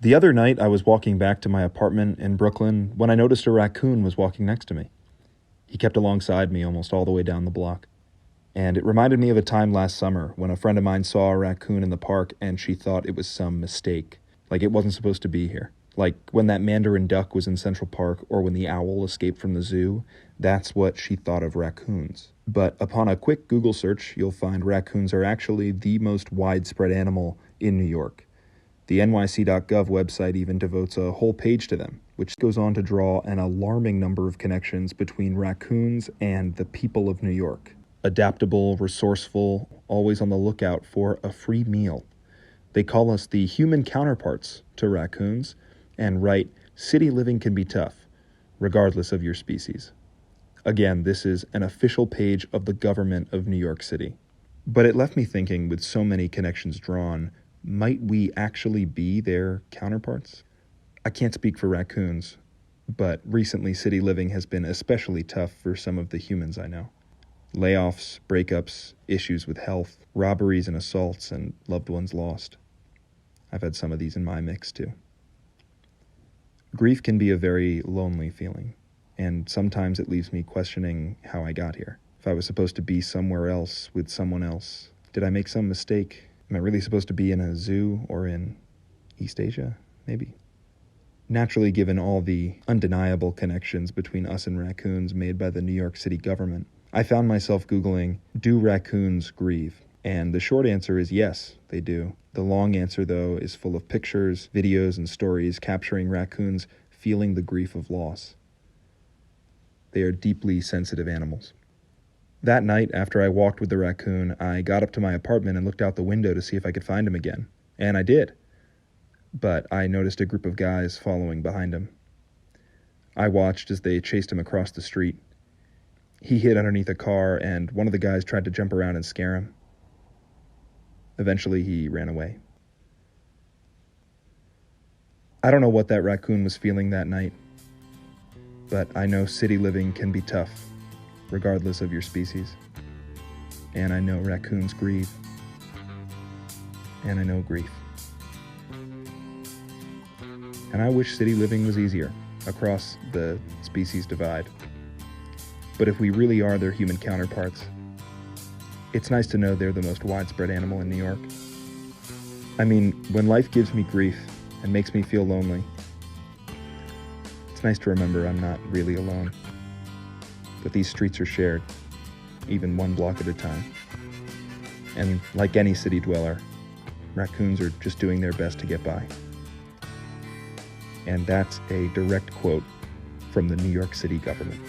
The other night, I was walking back to my apartment in Brooklyn when I noticed a raccoon was walking next to me. He kept alongside me almost all the way down the block. And it reminded me of a time last summer when a friend of mine saw a raccoon in the park and she thought it was some mistake, like it wasn't supposed to be here. Like when that mandarin duck was in Central Park or when the owl escaped from the zoo, that's what she thought of raccoons. But upon a quick Google search, you'll find raccoons are actually the most widespread animal in New York. The NYC.gov website even devotes a whole page to them, which goes on to draw an alarming number of connections between raccoons and the people of New York. Adaptable, resourceful, always on the lookout for a free meal. They call us the human counterparts to raccoons, and write, "City living can be tough, regardless of your species." Again, this is an official page of the government of New York City. But it left me thinking, with so many connections drawn, might we actually be their counterparts? I can't speak for raccoons, but recently city living has been especially tough for some of the humans I know. Layoffs, breakups, issues with health, robberies and assaults, and loved ones lost. I've had some of these in my mix too. Grief can be a very lonely feeling, and sometimes it leaves me questioning how I got here. If I was supposed to be somewhere else with someone else, did I make some mistake? Am I really supposed to be in a zoo or in East Asia? Maybe. Naturally, given all the undeniable connections between us and raccoons made by the New York City government, I found myself Googling, "Do raccoons grieve?" And the short answer is yes, they do. The long answer, though, is full of pictures, videos, and stories capturing raccoons feeling the grief of loss. They are deeply sensitive animals. That night, after I walked with the raccoon, I got up to my apartment and looked out the window to see if I could find him again. And I did. But I noticed a group of guys following behind him. I watched as they chased him across the street. He hid underneath a car, and one of the guys tried to jump around and scare him. Eventually, he ran away. I don't know what that raccoon was feeling that night, but I know city living can be tough, regardless of your species. And I know raccoons grieve. And I know grief. And I wish city living was easier across the species divide. But if we really are their human counterparts, it's nice to know they're the most widespread animal in New York. I mean, when life gives me grief and makes me feel lonely, it's nice to remember I'm not really alone, that these streets are shared, even one block at a time. And like any city dweller, raccoons are just doing their best to get by. And that's a direct quote from the New York City government.